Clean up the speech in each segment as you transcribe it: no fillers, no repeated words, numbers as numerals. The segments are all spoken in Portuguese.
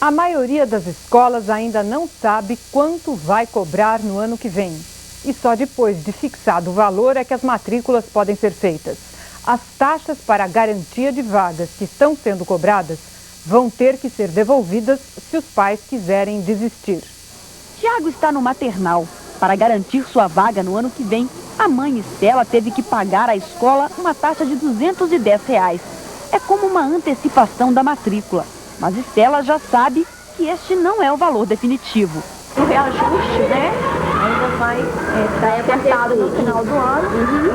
A maioria das escolas ainda não sabe quanto vai cobrar no ano que vem. E só depois de fixado o valor é que as matrículas podem ser feitas. As taxas para a garantia de vagas que estão sendo cobradas vão ter que ser devolvidas se os pais quiserem desistir. Tiago está no maternal. Para garantir sua vaga no ano que vem, a mãe Estela teve que pagar à escola uma taxa de R$210. É como uma antecipação da matrícula. Mas Estela já sabe que este não é o valor definitivo. O reajuste, né, ainda vai estar acertado no final do ano,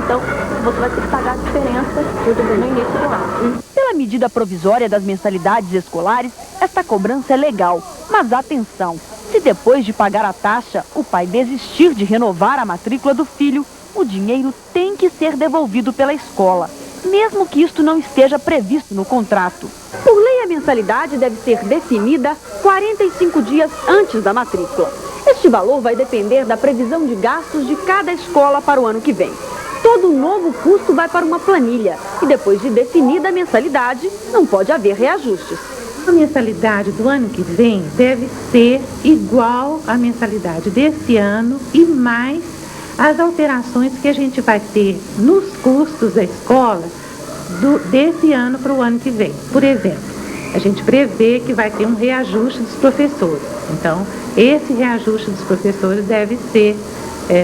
então você vai ter que pagar a diferença no início do ano. Pela medida provisória das mensalidades escolares, esta cobrança é legal. Mas atenção, se depois de pagar a taxa, o pai desistir de renovar a matrícula do filho, o dinheiro tem que ser devolvido pela escola, mesmo que isto não esteja previsto no contrato. Por lei, a mensalidade deve ser definida 45 dias antes da matrícula. Este valor vai depender da previsão de gastos de cada escola para o ano que vem. Todo novo custo vai para uma planilha e depois de definida a mensalidade, não pode haver reajustes. A mensalidade do ano que vem deve ser igual à mensalidade desse ano e mais as alterações que a gente vai ter nos custos da escola desse ano para o ano que vem. Por exemplo, a gente prevê que vai ter um reajuste dos professores. Então, esse reajuste dos professores deve ser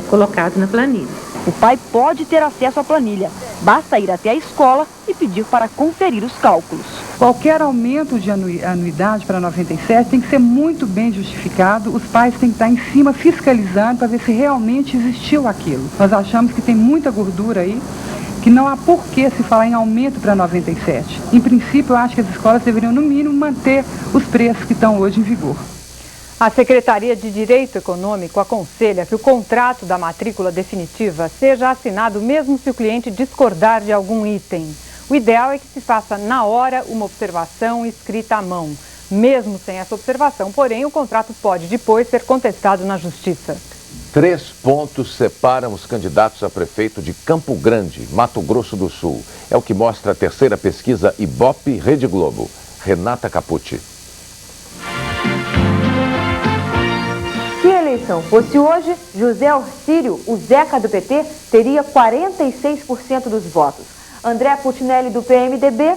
colocado na planilha. O pai pode ter acesso à planilha. Basta ir até a escola e pedir para conferir os cálculos. Qualquer aumento de anuidade para 97 tem que ser muito bem justificado. Os pais têm que estar em cima fiscalizando para ver se realmente existiu aquilo. Nós achamos que tem muita gordura aí, que não há por que se falar em aumento para 97. Em princípio, eu acho que as escolas deveriam, no mínimo, manter os preços que estão hoje em vigor. A Secretaria de Direito Econômico aconselha que o contrato da matrícula definitiva seja assinado mesmo se o cliente discordar de algum item. O ideal é que se faça na hora uma observação escrita à mão. Mesmo sem essa observação, porém, o contrato pode depois ser contestado na Justiça. 3 pontos separam os candidatos a prefeito de Campo Grande, Mato Grosso do Sul. É o que mostra a terceira pesquisa Ibope Rede Globo. Renata Capucci. Se a eleição fosse hoje, José Orcílio, o Zeca do PT, teria 46% dos votos. André Putinelli, do PMDB,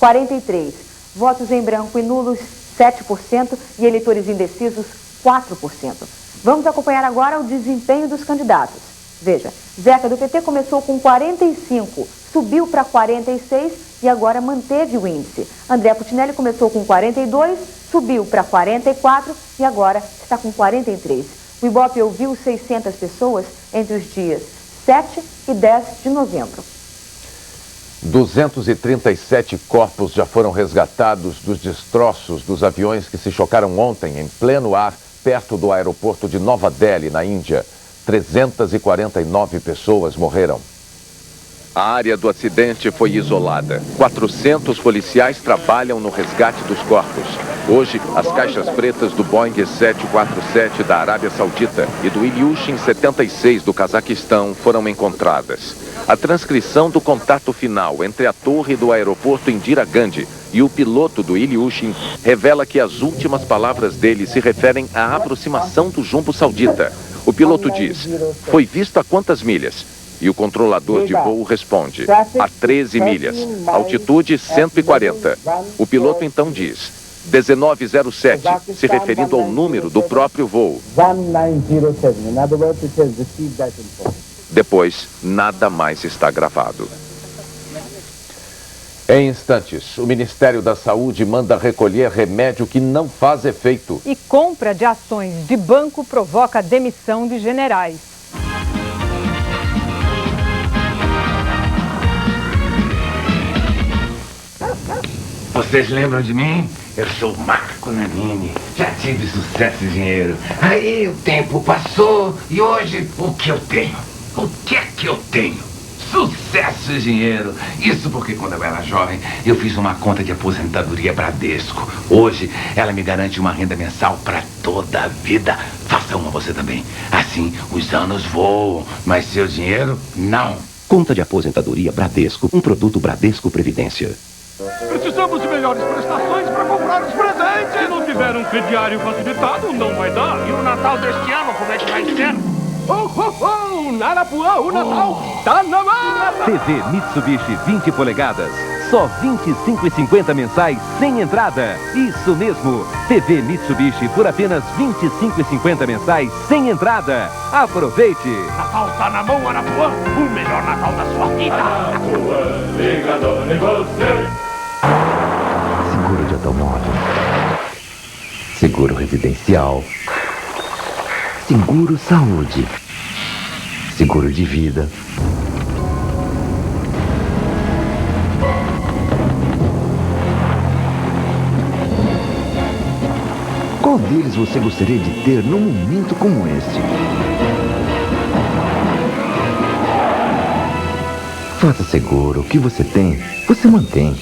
43%. Votos em branco e nulos, 7%. E eleitores indecisos, 4%. Vamos acompanhar agora o desempenho dos candidatos. Veja, Zeca do PT começou com 45%, subiu para 46% e agora manteve o índice. André Putinelli começou com 42%, subiu para 44% e agora está com 43%. O Ibope ouviu 600 pessoas entre os dias 7 e 10 de novembro. 237 corpos já foram resgatados dos destroços dos aviões que se chocaram ontem em pleno ar, perto do aeroporto de Nova Delhi, na Índia. 349 pessoas morreram. A área do acidente foi isolada. 400 policiais trabalham no resgate dos corpos. Hoje, as caixas pretas do Boeing 747 da Arábia Saudita e do Ilyushin 76 do Cazaquistão foram encontradas. A transcrição do contato final entre a torre do aeroporto Indira Gandhi e o piloto do Ilyushin revela que as últimas palavras dele se referem à aproximação do jumbo saudita. O piloto diz: "Foi visto a quantas milhas?" E o controlador de voo responde: "A 13 milhas, altitude 140. O piloto então diz: 1907, se referindo ao número do próprio voo. Depois, nada mais está gravado. Em instantes, o Ministério da Saúde manda recolher remédio que não faz efeito. E compra de ações de banco provoca demissão de generais. Vocês lembram de mim? Eu sou o Marco Nanini, já tive sucesso e dinheiro. Aí o tempo passou e hoje o que eu tenho? O que é que eu tenho? Sucesso e dinheiro. Isso porque quando eu era jovem, eu fiz uma conta de aposentadoria Bradesco. Hoje, ela me garante uma renda mensal para toda a vida. Faça uma você também. Assim, os anos voam, mas seu dinheiro, não. Conta de aposentadoria Bradesco, um produto Bradesco Previdência. Precisamos de melhores prestações para comprar os presentes. Se não tiver um crediário facilitado, não vai dar. E o Natal deste ano, como é que vai ser? Narapuã, o Natal tá na mão! TV Mitsubishi 20 polegadas. Só R$ 25,50 mensais sem entrada. Isso mesmo. TV Mitsubishi por apenas R$ 25,50 mensais sem entrada. Aproveite. Natal tá na mão, Arapuã. O melhor Natal da sua vida. Arapuã, ligado em você. Seguro de automóvel. Seguro residencial. Seguro saúde. Seguro de vida. Qual deles você gostaria de ter num momento como este? Faça seguro, o que você tem, você mantém.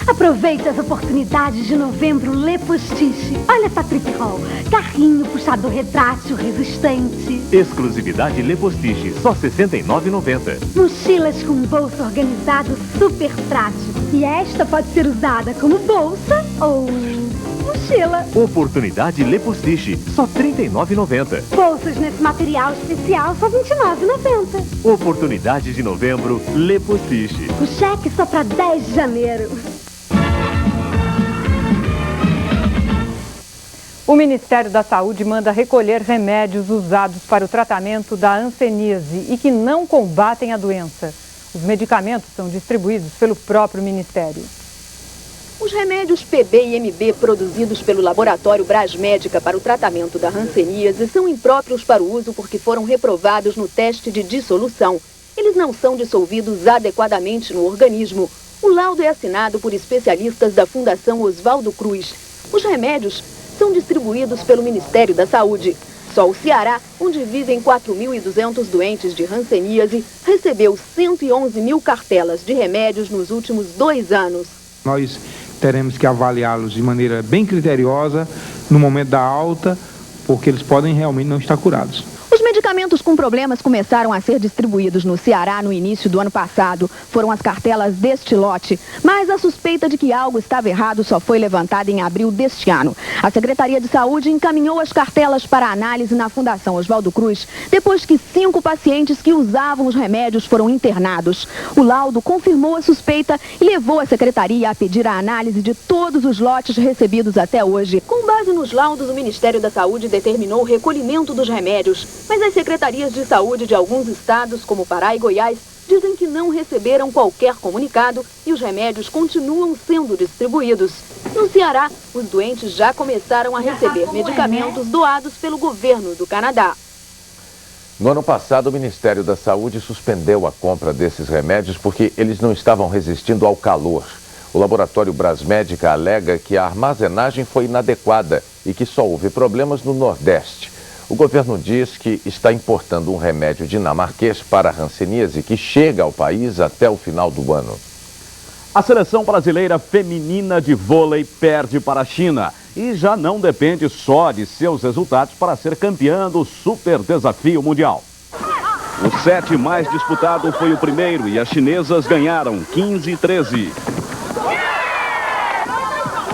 Aproveite as oportunidades de novembro Le Postiche. Olha essa trip roll. Carrinho, puxador retrátil, resistente. Exclusividade Le Postiche, só R$ 69,90. Mochilas com bolso organizado super prático. E esta pode ser usada como bolsa ou mochila. Oportunidade Le Postiche, só R$ 39,90. Bolsas nesse material especial, só R$ 29,90. Oportunidade de novembro Le Postiche. O cheque só para 10 de janeiro. O Ministério da Saúde manda recolher remédios usados para o tratamento da hanseníase e que não combatem a doença. Os medicamentos são distribuídos pelo próprio Ministério. Os remédios PB e MB produzidos pelo laboratório Brasmédica para o tratamento da hanseníase são impróprios para o uso porque foram reprovados no teste de dissolução. Eles não são dissolvidos adequadamente no organismo. O laudo é assinado por especialistas da Fundação Oswaldo Cruz. Os remédios são distribuídos pelo Ministério da Saúde. Só o Ceará, onde vivem 4.200 doentes de hanseníase, recebeu 111 mil cartelas de remédios nos últimos 2 anos. Nós teremos que avaliá-los de maneira bem criteriosa no momento da alta, porque eles podem realmente não estar curados. Os medicamentos com problemas começaram a ser distribuídos no Ceará no início do ano passado. Foram as cartelas deste lote, mas a suspeita de que algo estava errado só foi levantada em abril deste ano. A Secretaria de Saúde encaminhou as cartelas para análise na Fundação Oswaldo Cruz, depois que 5 pacientes que usavam os remédios foram internados. O laudo confirmou a suspeita e levou a Secretaria a pedir a análise de todos os lotes recebidos até hoje. Com base nos laudos, o Ministério da Saúde determinou o recolhimento dos remédios. Mas as secretarias de saúde de alguns estados, como Pará e Goiás, dizem que não receberam qualquer comunicado e os remédios continuam sendo distribuídos. No Ceará, os doentes já começaram a receber medicamentos doados pelo governo do Canadá. No ano passado, o Ministério da Saúde suspendeu a compra desses remédios porque eles não estavam resistindo ao calor. O laboratório Brasmédica alega que a armazenagem foi inadequada e que só houve problemas no Nordeste. O governo diz que está importando um remédio dinamarquês para a hanseníase que chega ao país até o final do ano. A seleção brasileira feminina de vôlei perde para a China e já não depende só de seus resultados para ser campeã do Super Desafio Mundial. O set mais disputado foi o primeiro e as chinesas ganharam 15-13.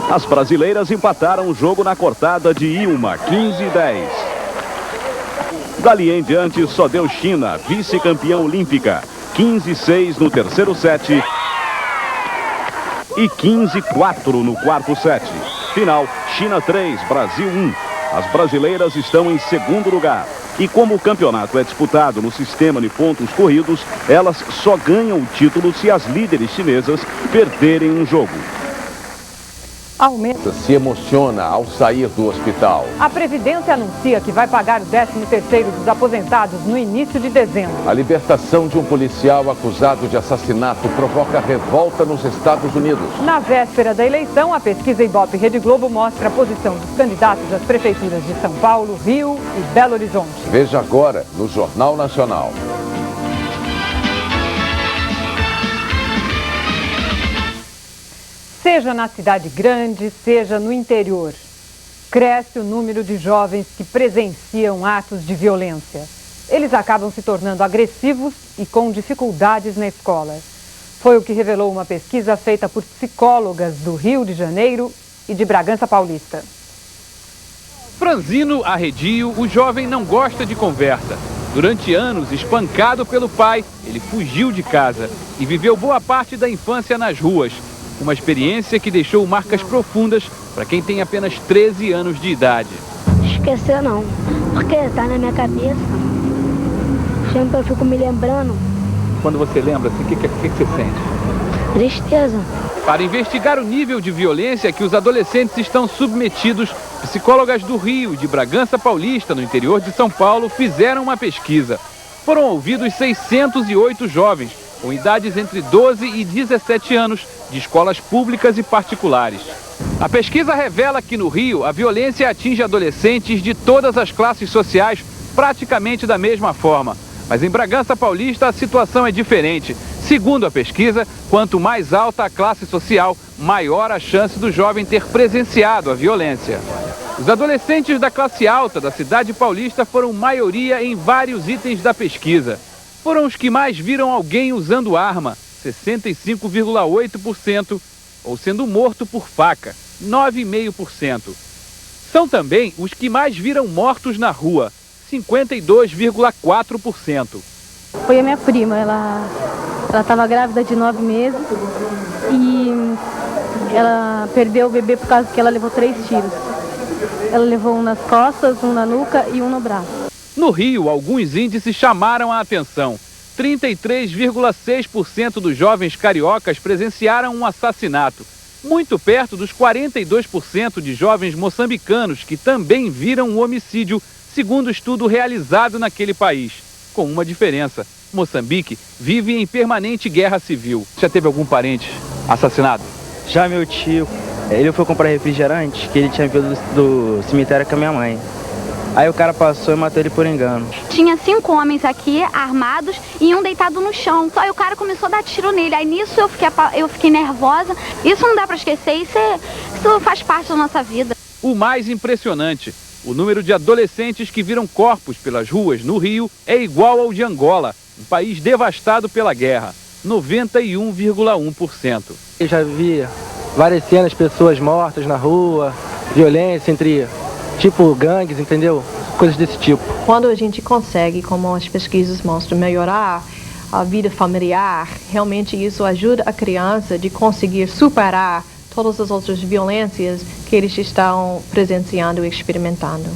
As brasileiras empataram o jogo na cortada de Ilma, 15-10. Dali em diante só deu China, vice-campeã olímpica, 15-6 no terceiro set e 15-4 no quarto set. Final, China 3, Brasil 1. As brasileiras estão em segundo lugar. E como o campeonato é disputado no sistema de pontos corridos, elas só ganham o título se as líderes chinesas perderem um jogo. Se emociona ao sair do hospital. A Previdência anuncia que vai pagar o 13º dos aposentados no início de dezembro. A libertação de um policial acusado de assassinato provoca revolta nos Estados Unidos. Na véspera da eleição, a pesquisa Ibope Rede Globo mostra a posição dos candidatos às prefeituras de São Paulo, Rio e Belo Horizonte. Veja agora no Jornal Nacional. Seja na cidade grande, seja no interior, cresce o número de jovens que presenciam atos de violência. Eles acabam se tornando agressivos e com dificuldades na escola. Foi o que revelou uma pesquisa feita por psicólogas do Rio de Janeiro e de Bragança Paulista. Franzino arredio, o jovem não gosta de conversa. Durante anos, espancado pelo pai, ele fugiu de casa e viveu boa parte da infância nas ruas. Uma experiência que deixou marcas profundas para quem tem apenas 13 anos de idade. Esquecer não, porque tá na minha cabeça. Sempre eu fico me lembrando. Quando você lembra, assim, o que você sente? Tristeza. Para investigar o nível de violência que os adolescentes estão submetidos, psicólogas do Rio e de Bragança Paulista, no interior de São Paulo, fizeram uma pesquisa. Foram ouvidos 608 jovens, com idades entre 12 e 17 anos, de escolas públicas e particulares. A pesquisa revela que no Rio, a violência atinge adolescentes de todas as classes sociais praticamente da mesma forma. Mas em Bragança Paulista a situação é diferente. Segundo a pesquisa, quanto mais alta a classe social, maior a chance do jovem ter presenciado a violência. Os adolescentes da classe alta da cidade paulista foram maioria em vários itens da pesquisa. Foram os que mais viram alguém usando arma, 65,8%, ou sendo morto por faca, 9,5%. São também os que mais viram mortos na rua, 52,4%. Foi a minha prima, ela estava grávida de 9 meses e ela perdeu o bebê por causa que ela levou 3 tiros. Ela levou um nas costas, um na nuca e um no braço. No Rio, alguns índices chamaram a atenção. 33,6% dos jovens cariocas presenciaram um assassinato, muito perto dos 42% de jovens moçambicanos que também viram um homicídio, segundo o estudo realizado naquele país. Com uma diferença, Moçambique vive em permanente guerra civil. Já teve algum parente assassinado? Já meu tio, ele foi comprar refrigerante que ele tinha vindo do cemitério com a minha mãe. Aí o cara passou e matou ele por engano. Tinha 5 homens aqui, armados, e um deitado no chão. Aí o cara começou a dar tiro nele. Aí nisso eu fiquei nervosa. Isso não dá pra esquecer, isso faz parte da nossa vida. O mais impressionante, o número de adolescentes que viram corpos pelas ruas no Rio é igual ao de Angola, um país devastado pela guerra, 91,1%. Eu já vi várias cenas, pessoas mortas na rua, violência entre, tipo, gangues, entendeu? Coisas desse tipo. Quando a gente consegue, como as pesquisas mostram, melhorar a vida familiar, realmente isso ajuda a criança de conseguir superar todas as outras violências que eles estão presenciando e experimentando.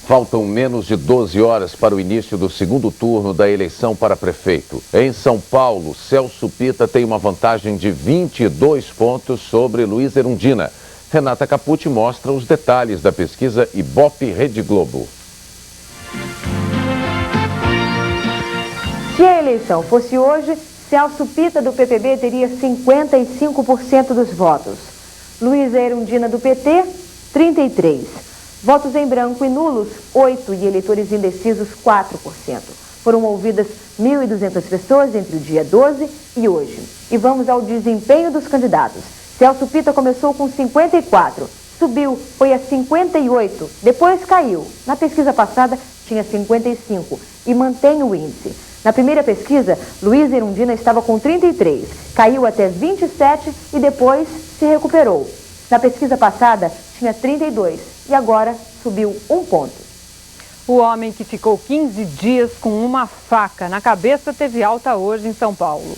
Faltam menos de 12 horas para o início do segundo turno da eleição para prefeito. Em São Paulo, Celso Pitta tem uma vantagem de 22 pontos sobre Luiz Erundina. Renata Capucci mostra os detalhes da pesquisa Ibope Rede Globo. Se a eleição fosse hoje, Celso Pitta do PPB teria 55% dos votos. Luiza Erundina do PT, 33%. Votos em branco e nulos, 8%, e eleitores indecisos, 4%. Foram ouvidas 1.200 pessoas entre o dia 12 e hoje. E vamos ao desempenho dos candidatos. Celso Pitta começou com 54%, subiu, foi a 58%, depois caiu. Na pesquisa passada tinha 55% e mantém o índice. Na primeira pesquisa, Luiza Erundina estava com 33%, caiu até 27% e depois se recuperou. Na pesquisa passada tinha 32% e agora subiu 1 ponto. O homem que ficou 15 dias com uma faca na cabeça teve alta hoje em São Paulo.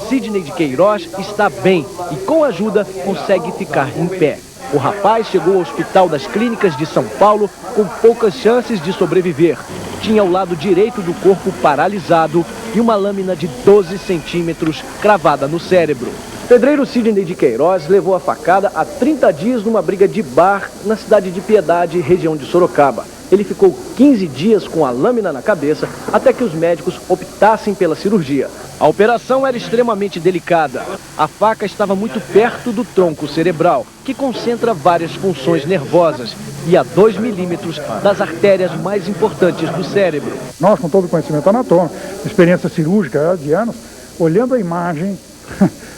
Sidney de Queiroz está bem e, com ajuda, consegue ficar em pé. O rapaz chegou ao Hospital das Clínicas de São Paulo com poucas chances de sobreviver. Tinha o lado direito do corpo paralisado e uma lâmina de 12 centímetros cravada no cérebro. Pedreiro Sidney de Queiroz levou a facada há 30 dias numa briga de bar na cidade de Piedade, região de Sorocaba. Ele ficou 15 dias com a lâmina na cabeça até que os médicos optassem pela cirurgia. A operação era extremamente delicada. A faca estava muito perto do tronco cerebral, que concentra várias funções nervosas, e a 2 milímetros das artérias mais importantes do cérebro. Nós, com todo o conhecimento anatômico, experiência cirúrgica de anos, olhando a imagem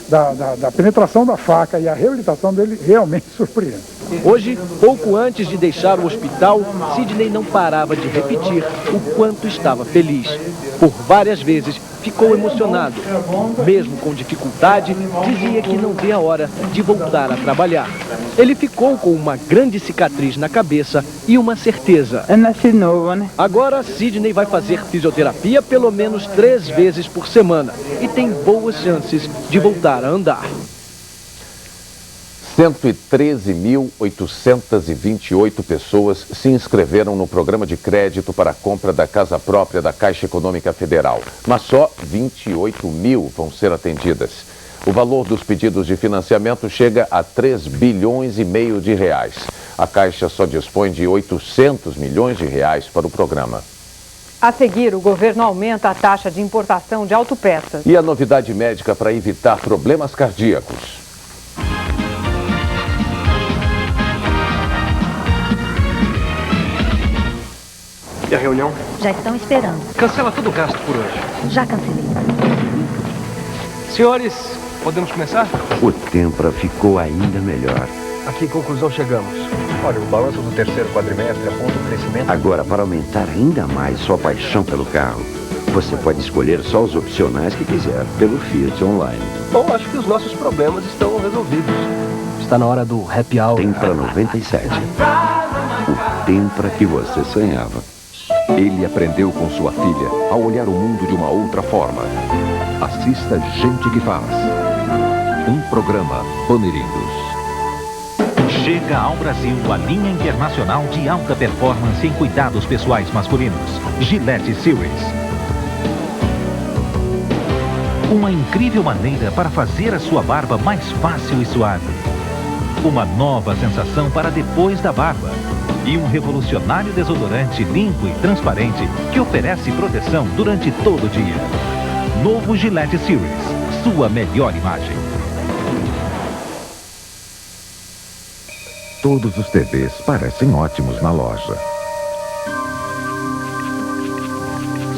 da penetração da faca e a reabilitação dele, realmente surpreende. Hoje, pouco antes de deixar o hospital, Sidney não parava de repetir o quanto estava feliz. Por várias vezes, ficou emocionado. Mesmo com dificuldade, dizia que não vê a hora de voltar a trabalhar. Ele ficou com uma grande cicatriz na cabeça e uma certeza. É nascido novo, né? Agora, Sidney vai fazer fisioterapia pelo menos 3 vezes por semana e tem boas chances de voltar a andar. 113.828 pessoas se inscreveram no programa de crédito para a compra da casa própria da Caixa Econômica Federal, mas só 28 mil vão ser atendidas. O valor dos pedidos de financiamento chega a 3 bilhões e meio de reais. A Caixa só dispõe de 800 milhões de reais para o programa. A seguir, o governo aumenta a taxa de importação de autopeças. E a novidade médica para evitar problemas cardíacos. E a reunião? Já estão esperando. Cancela todo o gasto por hoje. Já cancelei. Senhores, podemos começar? O Tempra ficou ainda melhor. A que conclusão chegamos? Olha, o balanço do terceiro quadrimestre aponta um crescimento... Agora, para aumentar ainda mais sua paixão pelo carro, você pode escolher só os opcionais que quiser pelo Fiat Online. Bom, acho que os nossos problemas estão resolvidos. Está na hora do happy hour. Tempra 97. O Tempra que você sonhava. Ele aprendeu com sua filha a olhar o mundo de uma outra forma. Assista Gente que Faz. Um programa Paneirindos. Chega ao Brasil a linha internacional de alta performance em cuidados pessoais masculinos. Gillette Series. Uma incrível maneira para fazer a sua barba mais fácil e suave. Uma nova sensação para depois da barba. E um revolucionário desodorante limpo e transparente que oferece proteção durante todo o dia. Novo Gillette Series, sua melhor imagem. Todos os TVs parecem ótimos na loja.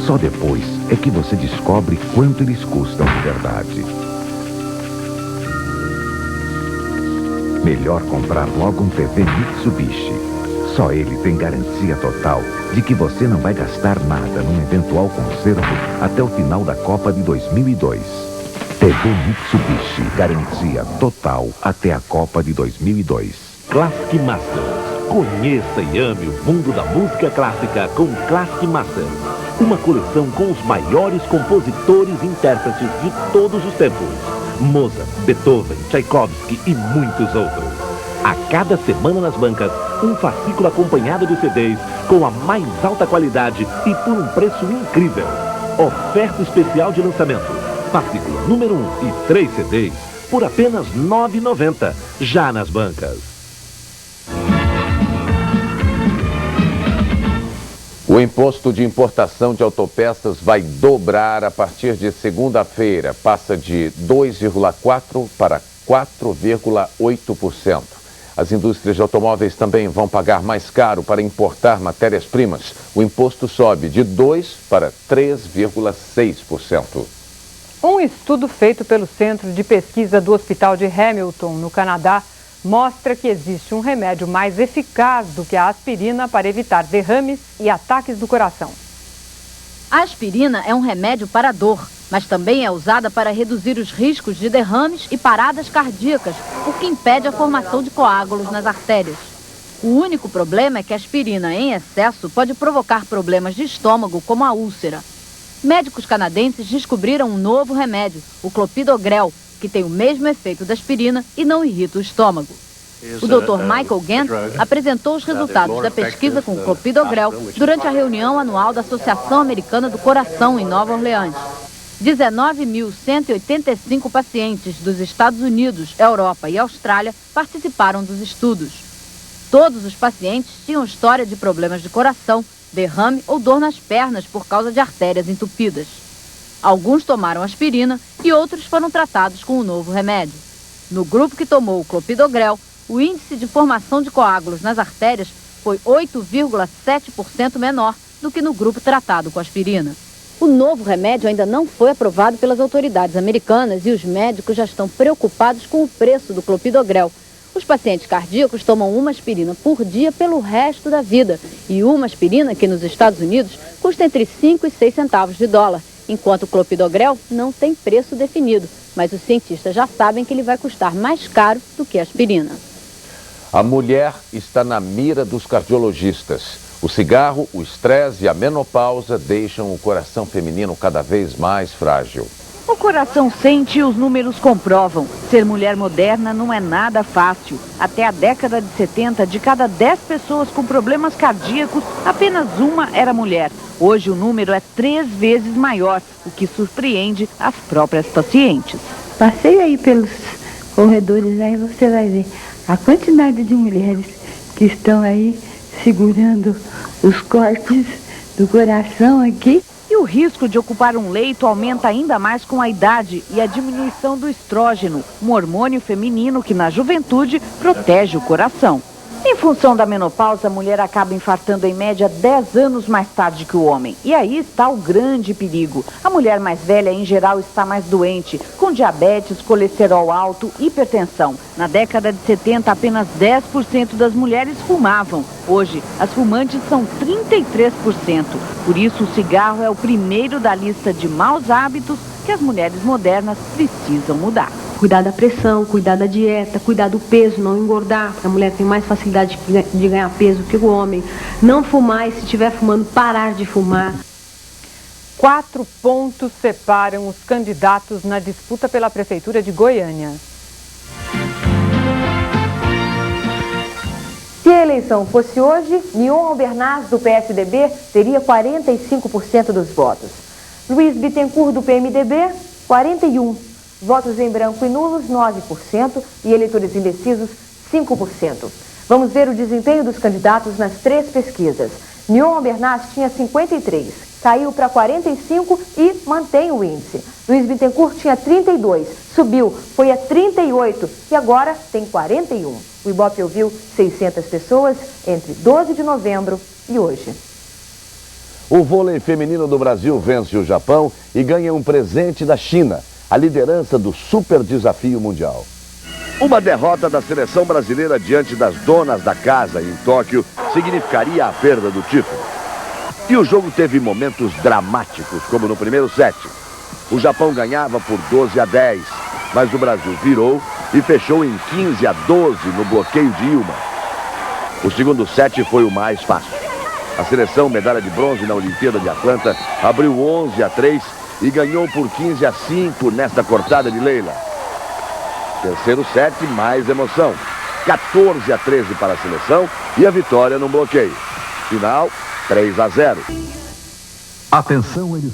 Só depois é que você descobre quanto eles custam de verdade. Melhor comprar logo um TV Mitsubishi. Só ele tem garantia total de que você não vai gastar nada num eventual conserto até o final da Copa de 2002. TV Mitsubishi, garantia total até a Copa de 2002. Classic Masters. Conheça e ame o mundo da música clássica com Classic Masters. Uma coleção com os maiores compositores e intérpretes de todos os tempos. Mozart, Beethoven, Tchaikovsky e muitos outros. A cada semana nas bancas, um fascículo acompanhado de CDs com a mais alta qualidade e por um preço incrível. Oferta especial de lançamento. Fascículo número 1 e 3 CDs por apenas R$ 9,90, já nas bancas. O imposto de importação de autopeças vai dobrar a partir de segunda-feira. Passa de 2,4% para 4,8%. As indústrias de automóveis também vão pagar mais caro para importar matérias-primas. O imposto sobe de 2% para 3,6%. Um estudo feito pelo Centro de Pesquisa do Hospital de Hamilton, no Canadá, mostra que existe um remédio mais eficaz do que a aspirina para evitar derrames e ataques do coração. A aspirina é um remédio para a dor, mas também é usada para reduzir os riscos de derrames e paradas cardíacas, o que impede a formação de coágulos nas artérias. O único problema é que a aspirina em excesso pode provocar problemas de estômago, como a úlcera. Médicos canadenses descobriram um novo remédio, o clopidogrel, que tem o mesmo efeito da aspirina e não irrita o estômago. O Dr. Michael Gant apresentou os resultados da pesquisa com o clopidogrel durante a reunião anual da Associação Americana do Coração em Nova Orleans. 19.185 pacientes dos Estados Unidos, Europa e Austrália participaram dos estudos. Todos os pacientes tinham história de problemas de coração, derrame ou dor nas pernas por causa de artérias entupidas. Alguns tomaram aspirina e outros foram tratados com o novo remédio. No grupo que tomou o clopidogrel, o índice de formação de coágulos nas artérias foi 8,7% menor do que no grupo tratado com aspirina. O novo remédio ainda não foi aprovado pelas autoridades americanas e os médicos já estão preocupados com o preço do clopidogrel. Os pacientes cardíacos tomam uma aspirina por dia pelo resto da vida. E uma aspirina, que nos Estados Unidos, custa entre 5 e 6 centavos de dólar. enquanto o clopidogrel não tem preço definido, mas os cientistas já sabem que ele vai custar mais caro do que a aspirina. A mulher está na mira dos cardiologistas. O cigarro, o estresse e a menopausa deixam o coração feminino cada vez mais frágil. O coração sente e os números comprovam. Ser mulher moderna não é nada fácil. Até a década de 70, de cada 10 pessoas com problemas cardíacos, apenas uma era mulher. Hoje o número é 3 vezes maior, o que surpreende as próprias pacientes. Passei aí pelos corredores, aí você vai ver a quantidade de mulheres que estão aí segurando os cortes do coração aqui. E o risco de ocupar um leito aumenta ainda mais com a idade e a diminuição do estrógeno, um hormônio feminino que na juventude protege o coração. Em função da menopausa, a mulher acaba infartando em média 10 anos mais tarde que o homem. E aí está o grande perigo. A mulher mais velha, em geral, está mais doente, com diabetes, colesterol alto, hipertensão. Na década de 70, apenas 10% das mulheres fumavam. Hoje, as fumantes são 33%. Por isso, o cigarro é o primeiro da lista de maus hábitos que as mulheres modernas precisam mudar. Cuidar da pressão, cuidar da dieta, cuidar do peso, não engordar. A mulher tem mais facilidade de ganhar peso que o homem. Não fumar e se estiver fumando, parar de fumar. 4 pontos separam os candidatos na disputa pela Prefeitura de Goiânia. Se a eleição fosse hoje, Nion Albernaz, do PSDB, teria 45% dos votos. Luiz Bittencourt, do PMDB, 41%. Votos em branco e nulos, 9%, e eleitores indecisos, 5%. Vamos ver o desempenho dos candidatos nas 3 pesquisas. Nion Albernaz tinha 53%, caiu para 45% e mantém o índice. Luiz Bittencourt tinha 32%, subiu, foi a 38% e agora tem 41%. O Ibope ouviu 600 pessoas entre 12 de novembro e hoje. O vôlei feminino do Brasil vence o Japão e ganha um presente da China, a liderança do Super Desafio Mundial. Uma derrota da seleção brasileira diante das donas da casa em Tóquio significaria a perda do título. E o jogo teve momentos dramáticos, como no primeiro set. O Japão ganhava por 12-10, mas o Brasil virou e fechou em 15-12 no bloqueio de Ilma. O segundo set foi o mais fácil. A seleção, medalha de bronze na Olimpíada de Atlanta, abriu 11-3 e ganhou por 15-5 nesta cortada de Leila. Terceiro set, mais emoção. 14-13 para a seleção e a vitória no bloqueio. Final, 3-0. Atenção, eles...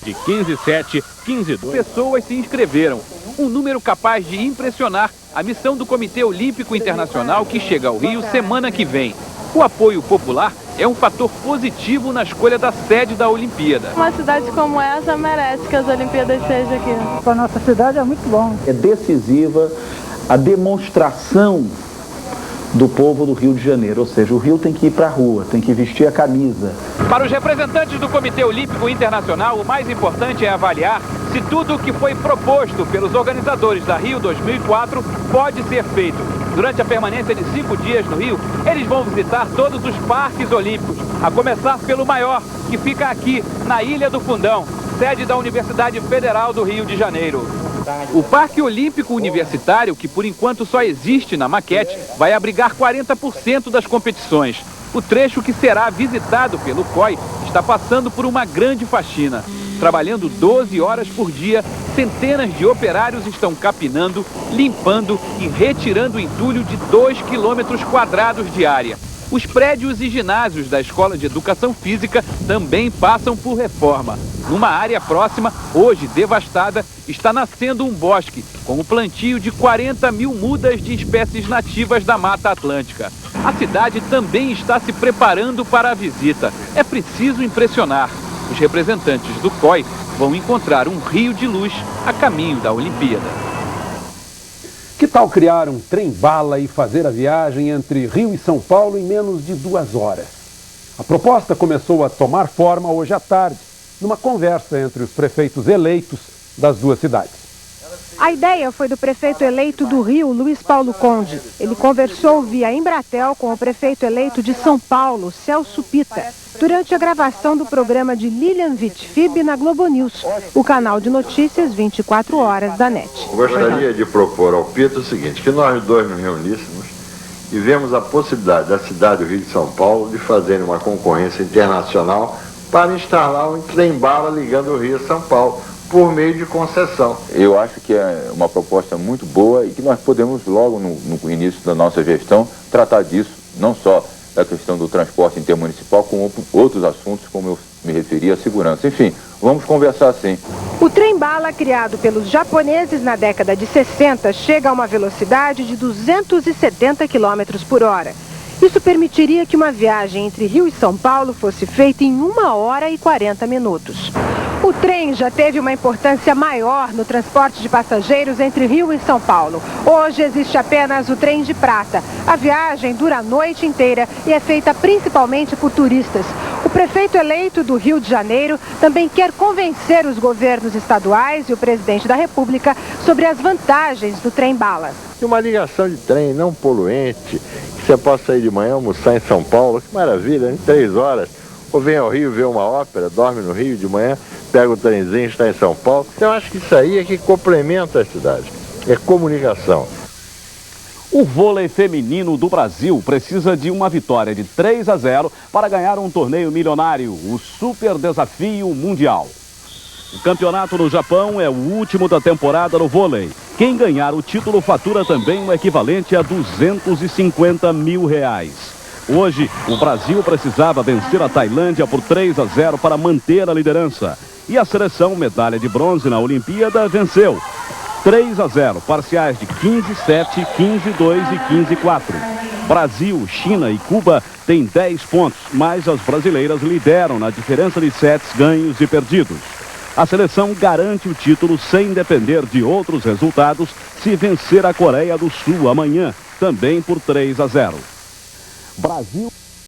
De 15-7, 15-2 pessoas se inscreveram. Um número capaz de impressionar a missão do Comitê Olímpico Internacional que chega ao Rio semana que vem. O apoio popular é um fator positivo na escolha da sede da Olimpíada. Uma cidade como essa merece que as Olimpíadas sejam aqui. Para a nossa cidade é muito bom. É decisiva a demonstração do povo do Rio de Janeiro, ou seja, o Rio tem que ir para a rua, tem que vestir a camisa. Para os representantes do Comitê Olímpico Internacional, o mais importante é avaliar se tudo o que foi proposto pelos organizadores da Rio 2004 pode ser feito. Durante a permanência de 5 dias no Rio, eles vão visitar todos os parques olímpicos, a começar pelo maior, que fica aqui, na Ilha do Fundão, sede da Universidade Federal do Rio de Janeiro. O Parque Olímpico Universitário, que por enquanto só existe na maquete, vai abrigar 40% das competições. O trecho que será visitado pelo COI está passando por uma grande faxina. Trabalhando 12 horas por dia, centenas de operários estão capinando, limpando e retirando o entulho de 2 km² de área. Os prédios e ginásios da Escola de Educação Física também passam por reforma. Numa área próxima, hoje devastada, está nascendo um bosque, com o plantio de 40 mil mudas de espécies nativas da Mata Atlântica. A cidade também está se preparando para a visita. É preciso impressionar. Os representantes do COI vão encontrar um rio de luz a caminho da Olimpíada. Que tal criar um trem-bala e fazer a viagem entre Rio e São Paulo em menos de 2 horas? A proposta começou a tomar forma hoje à tarde, numa conversa entre os prefeitos eleitos das duas cidades. A ideia foi do prefeito eleito do Rio, Luiz Paulo Conde. Ele conversou via Embratel com o prefeito eleito de São Paulo, Celso Pitta, durante a gravação do programa de Lilian Vitfib na Globo News, o canal de notícias 24 horas da NET. Gostaria de propor ao Pitta o seguinte, que nós dois nos reuníssemos e vemos a possibilidade da cidade do Rio de São Paulo de fazerem uma concorrência internacional para instalar um trem-bala ligando o Rio a São Paulo, por meio de concessão. Eu acho que é uma proposta muito boa e que nós podemos logo no início da nossa gestão tratar disso, não só da questão do transporte intermunicipal, como outros assuntos, como eu me referi, à segurança. Enfim, vamos conversar sim. O trem-bala, criado pelos japoneses na década de 60, chega a uma velocidade de 270 km por hora. Isso permitiria que uma viagem entre Rio e São Paulo fosse feita em 1 hora e 40 minutos. O trem já teve uma importância maior no transporte de passageiros entre Rio e São Paulo. Hoje existe apenas o trem de prata. A viagem dura a noite inteira e é feita principalmente por turistas. O prefeito eleito do Rio de Janeiro também quer convencer os governos estaduais e o presidente da República sobre as vantagens do trem-bala. Uma ligação de trem não poluente, que você possa sair de manhã, almoçar em São Paulo, que maravilha, em 3 horas. Ou vem ao Rio ver uma ópera, dorme no Rio de manhã, pega o trenzinho e está em São Paulo. Então eu acho que isso aí é que complementa a cidade, é comunicação. O vôlei feminino do Brasil precisa de uma vitória de 3-0 para ganhar um torneio milionário, o Super Desafio Mundial. O campeonato no Japão é o último da temporada no vôlei. Quem ganhar o título fatura também um equivalente a R$250 mil. Hoje, o Brasil precisava vencer a Tailândia por 3-0 para manter a liderança. E a seleção medalha de bronze na Olimpíada venceu. 3-0, parciais de 15-7, 15-2 e 15-4. Brasil, China e Cuba têm 10 pontos, mas as brasileiras lideram na diferença de sets ganhos e perdidos. A seleção garante o título sem depender de outros resultados se vencer a Coreia do Sul amanhã, também por 3-0. Brasil.